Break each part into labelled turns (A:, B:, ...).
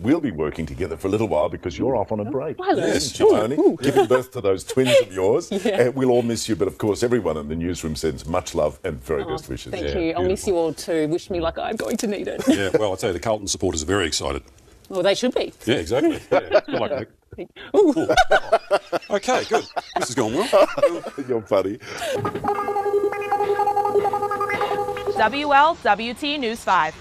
A: We'll be working together for a little while because you're off on a break.
B: Hello.
A: Yes, Tony, giving birth to those twins of yours. Yeah. We'll all miss you, but of course everyone in the newsroom sends much love and very best wishes.
B: Thank you. I'll miss you all too. Wish me like I'm going to need it.
C: Yeah, well, I'll tell you, the Carlton supporters are very excited.
B: Well, they should be.
C: Yeah, exactly. Yeah. Good luck, Nick. Okay, good. This is going well.
A: You're funny.
D: WLWT News 5.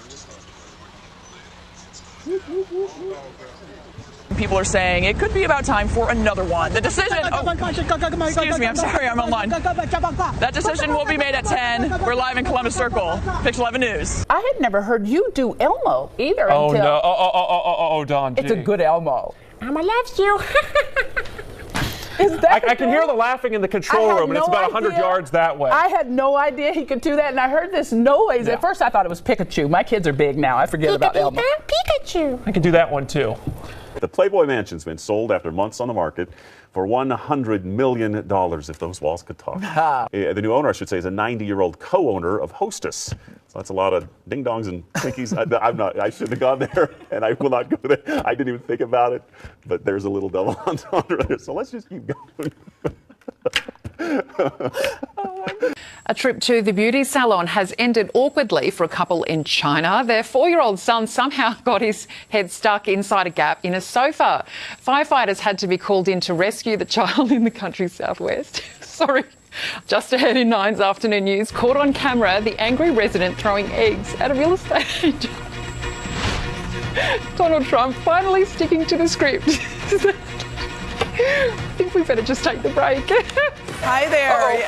D: People are saying it could be about time for another one. The decision... excuse me, I'm sorry, I'm online. That decision will be made at 10. We're live in Columbus Circle. Pix 11 News.
E: I had never heard you do Elmo either
F: Oh,
E: until...
F: no. Oh, Don.
E: It's a good Elmo. Mama loves you.
F: I can hear the laughing in the control room, and it's about 100 yards that way.
E: I had no idea he could do that, and I heard this noise. At first, I thought it was Pikachu. My kids are big now. I forget about Elmo. Pikachu.
F: I can do that one, too.
G: The Playboy Mansion's been sold after months on the market for $100 million, if those walls could talk. The new owner, I should say, is a 90-year-old co-owner of Hostess. So that's a lot of ding-dongs and Twinkies. I shouldn't have gone there, and I will not go there. I didn't even think about it, but there's a little double entendre there. So let's just keep going.
H: A trip to the beauty salon has ended awkwardly for a couple in China. Their 4-year-old son somehow got his head stuck inside a gap in a sofa. Firefighters had to be called in to rescue the child in the country's southwest. Sorry. Just ahead in 9's afternoon news, caught on camera, the angry resident throwing eggs at a real estate agent. Donald Trump finally sticking to the script. I think we better just take the break.
D: Hi there.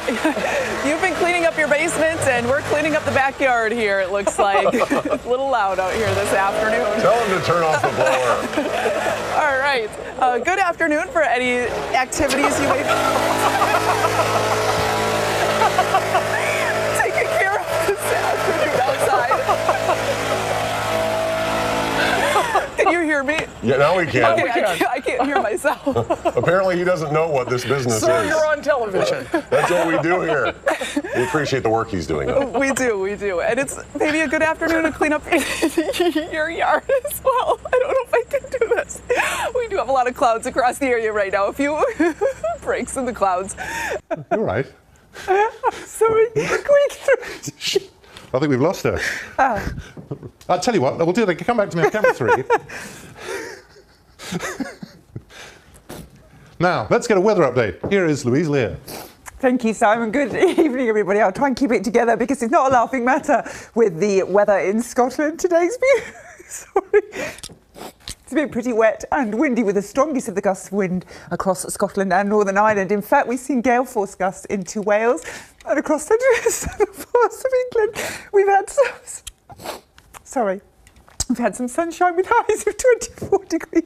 D: You've been cleaning up your basements, and we're cleaning up the backyard here, it looks like. It's a little loud out here this afternoon.
A: Tell him to turn off the blower.
D: All right. Good afternoon for any activities you may be taking care of this afternoon outside. Can you hear me?
A: Yeah, now we can.
D: Okay, I can't hear myself.
A: Apparently he doesn't know what this business
F: Sir,
A: is.
F: you're on television.
A: That's what we do here. We appreciate the work he's doing, though.
D: We do. And it's maybe a good afternoon to clean up your yard as well. I don't know if I can do this. We do have a lot of clouds across the area right now. A few breaks in the clouds.
A: You're right.
D: Sorry.
A: I think we've lost her. I'll tell you what, we'll do that. Come back to me on camera 3. Now, let's get a weather update. Here is Louise Lear.
I: Thank you, Simon. Good evening, everybody. I'll try and keep it together because it's not a laughing matter with the weather in Scotland. Today's sorry. It's been pretty wet and windy with the strongest of the gusts of wind across Scotland and Northern Ireland. In fact, we've seen gale force gusts into Wales and across the southern parts of England. We've had some sunshine with highs of 24 degrees.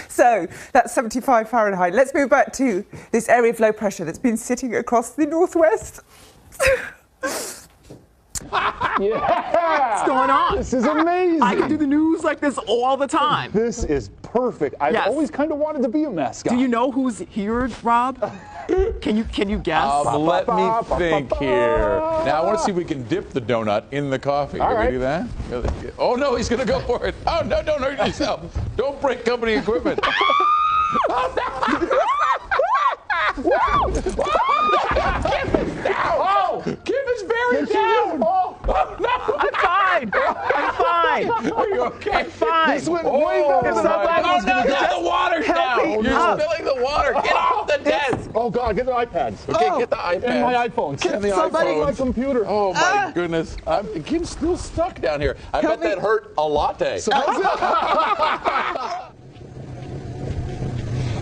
I: So that's 75 Fahrenheit. Let's move back to this area of low pressure that's been sitting across the northwest.
J: What's going on?
K: This is amazing.
J: I can do the news like this all the time.
K: This is perfect. I've always kind of wanted to be a mascot.
J: Do you know who's here, Rob? Can you guess?
K: Let me think here. Now I want to see if we can dip the donut in the coffee. Can we do that? Oh no, he's going to go for it. Oh no, don't hurt yourself. Don't break company equipment. Oh no! Kim is down. Oh, Kim is buried down. Oh no!
J: I'm fine. I'm fine.
K: Are you okay?
J: I'm fine.
K: This went way better than I thought.
J: No, the water's down.
K: You're spilling the water. Get off the desk.
A: Oh, God, get the iPads.
K: Okay, get the iPads.
A: And my iPhones.
K: And the
A: Somebody
K: iPhones.
A: my computer.
K: Oh, my goodness. Kim's still stuck down here. I bet that hurt a latte.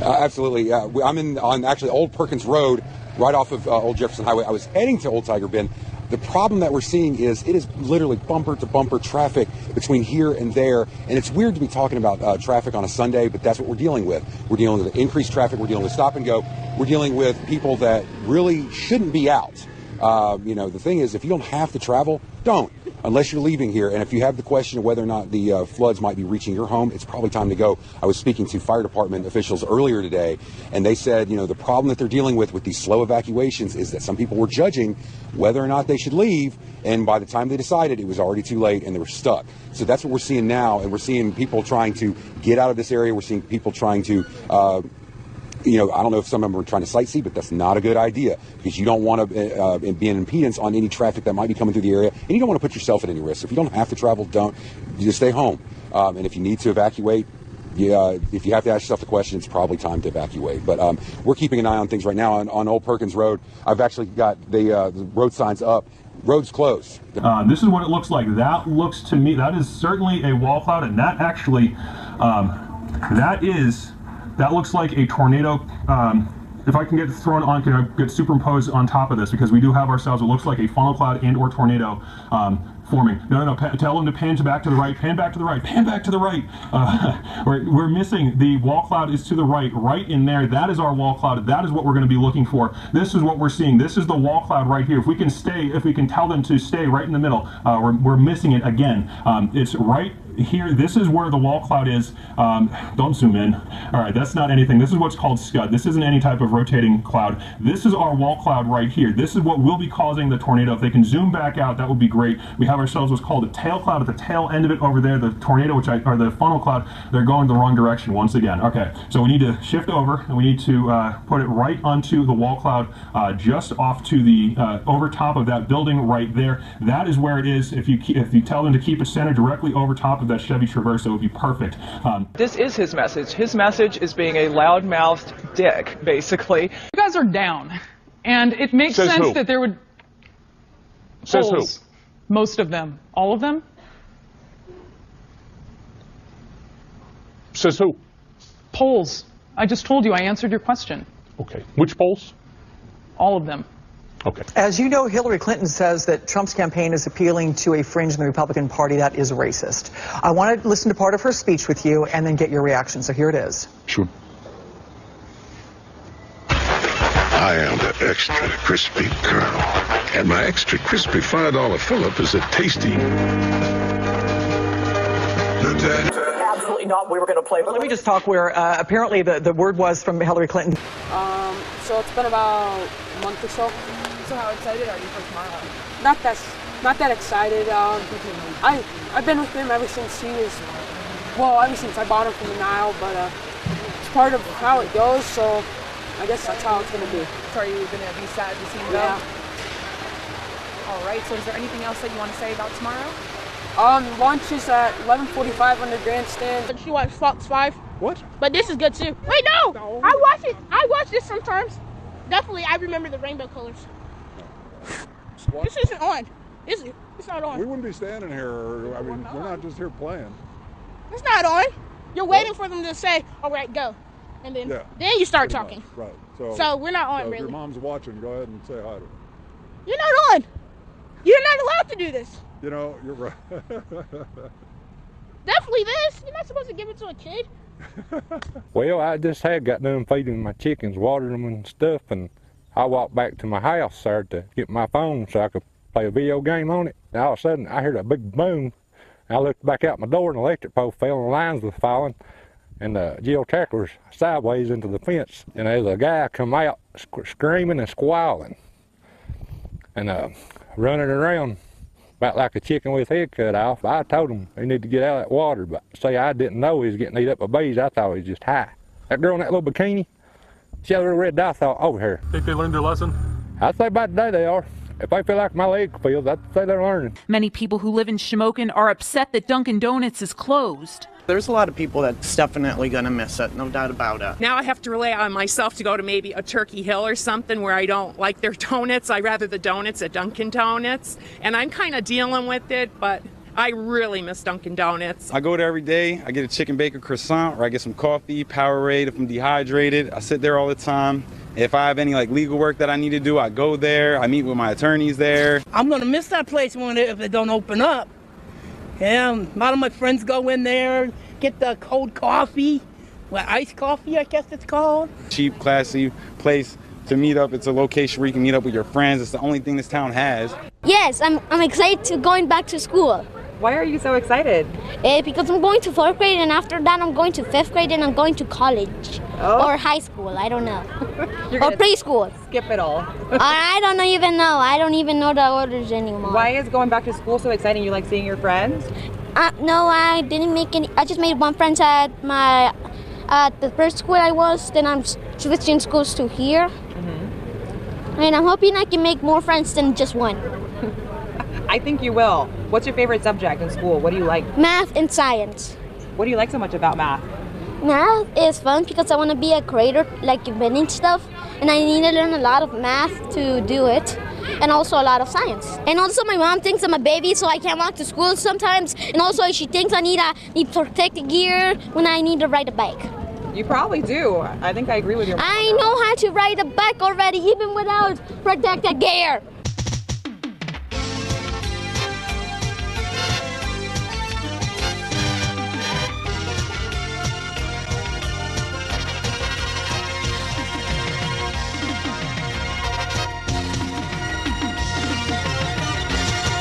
L: Absolutely. I'm on actually Old Perkins Road, right off of Old Jefferson Highway. I was heading to Old Tiger Bend. The problem that we're seeing is it is literally bumper-to-bumper traffic between here and there. And it's weird to be talking about traffic on a Sunday, but that's what we're dealing with. We're dealing with increased traffic. We're dealing with stop and go. We're dealing with people that really shouldn't be out. The thing is, if you don't have to travel, don't, unless you're leaving here. And if you have the question of whether or not the floods might be reaching your home, it's probably time to go. I was speaking to fire department officials earlier today, and they said, you know, the problem that they're dealing with these slow evacuations is that some people were judging whether or not they should leave, and by the time they decided, it was already too late and they were stuck. So that's what we're seeing now, and we're seeing people trying to get out of this area. We're seeing people trying to you know, I don't know if some of them are trying to sightsee, but that's not a good idea, because you don't want to be an impedance on any traffic that might be coming through the area, and you don't want to put yourself at any risk. So if you don't have to travel, don't. You just stay home. And if you need to evacuate, if you have to ask yourself the question, it's probably time to evacuate. But we're keeping an eye on things right now on Old Perkins Road. I've actually got the road signs up. Road's closed.
F: This is what it looks like. That looks to me, that is certainly a wall cloud, and that actually, that looks like a tornado. If I can get thrown on, can I get superimposed on top of this? Because we do have ourselves, it looks like a funnel cloud and or tornado forming. No, tell them to pan back to the right, pan back to the right, pan back to the right. We're missing the wall cloud is to the right in there. That is our wall cloud. That is what we're going to be looking for. This is what we're seeing. This is the wall cloud right here. If we can tell them to stay right in the middle, we're missing it again. It's right here. This is where the wall cloud is. Don't zoom in. All right, that's not anything. This is what's called scud. This isn't any type of rotating cloud. This is our wall cloud right here. This is what will be causing the tornado. If they can zoom back out, that would be great. We have ourselves what's called a tail cloud at the tail end of it over there. The tornado, or the funnel cloud, they're going the wrong direction once again. Okay, so we need to shift over, and we need to put it right onto the wall cloud, just off to the over top of that building right there. That is where it is. If you tell them to keep it centered directly over top of that Chevy Traverse, it would be perfect.
M: This is his message. His message is being a loud-mouthed dick, basically. You guys are down, and it makes sense that there would...
F: Says who?
M: Most of them. All of them?
F: Says who?
M: Polls. I just told you. I answered your question.
F: Okay. Which polls?
M: All of them.
F: Okay.
N: As you know, Hillary Clinton says that Trump's campaign is appealing to a fringe in the Republican Party that is racist. I want to listen to part of her speech with you and then get your reaction. So here it is.
O: Sure. I am the extra crispy Colonel, and my extra crispy $5 fill-up is a tasty...
N: Absolutely not. We were going to play, but let me just talk where apparently the word was from Hillary Clinton.
B: So it's been about a month or so.
D: So how excited are you for tomorrow?
B: Not that excited. I've been with him ever since ever since I bought him from the Nile, but it's part of how it goes, so I guess that's how it's going to be.
D: So are you going to be sad to see him go?
B: Yeah.
D: All right, so is there anything else that you want to say about tomorrow?
B: Lunch is at 11:45 under grandstand.
P: Did you watch Fox 5?
F: What?
P: But this is good too. Wait, no! I watch it. I watch this sometimes. Definitely, I remember the rainbow colors.
K: What?
P: This isn't on. It's not on.
K: We wouldn't be standing here. I mean, we're not just here playing.
P: It's not on. You're waiting for them to say, all right, go. And then you start talking.
K: Right.
P: So we're not on,
K: so
P: really.
K: If your mom's watching, go ahead and say hi to her.
P: You're not on. You're not allowed to do this.
K: You know, you're right.
P: Definitely this. You're not supposed to give it to a kid.
Q: Well, I just had got done feeding my chickens, watering them and stuff, and I walked back to my house there to get my phone so I could play a video game on it. And all of a sudden, I heard a big boom. I looked back out my door, and the electric pole fell, and the lines was falling, and the geotackler's sideways into the fence. And there's a guy come out screaming and squalling, and running around about like a chicken with his head cut off. I told him he needed to get out of that water, but say I didn't know he was getting eat up by bees. I thought he was just high. That girl in that little bikini, she had a little red dot thought over here.
F: Think they learned their lesson?
Q: I'd say by today they are. If they feel like my leg feels, I'd say they're learning.
R: Many people who live in Shamokin are upset that Dunkin' Donuts is closed.
S: There's a lot of people that's definitely going to miss it, no doubt about it.
T: Now I have to rely on myself to go to maybe a Turkey Hill or something where I don't like their donuts. I rather the donuts at Dunkin' Donuts. And I'm kind of dealing with it, but I really miss Dunkin' Donuts.
U: I go there every day. I get a chicken bacon croissant, or I get some coffee, Powerade if I'm dehydrated. I sit there all the time. If I have any legal work that I need to do, I go there. I meet with my attorneys there.
V: I'm going to miss that place if it don't open up. Yeah, a lot of my friends go in there, get the cold coffee, iced coffee, I guess it's called.
U: Cheap, classy place to meet up. It's a location where you can meet up with your friends. It's the only thing this town has.
C: Yes, I'm excited to going back to school.
E: Why are you so excited?
C: Because I'm going to 4th grade, and after that I'm going to 5th grade, and I'm going to college. Or high school, I don't know. Or preschool.
E: Skip it all.
C: I don't even know. I don't even know the orders anymore.
E: Why is going back to school so exciting? You like seeing your friends?
C: No, I didn't make any. I just made one friend at the first school I was. Then I'm switching schools to here. And I'm hoping I can make more friends than just one.
E: I think you will. What's your favorite subject in school? What do you like?
C: Math and science.
E: What do you like so much about math?
C: Math is fun because I want to be a creator, like inventing stuff. And I need to learn a lot of math to do it. And also a lot of science. And also my mom thinks I'm a baby, so I can't walk to school sometimes. And also she thinks I need protective gear when I need to ride a bike.
E: You probably do. I think I agree with your mom.
C: I know how to ride a bike already, even without protective gear.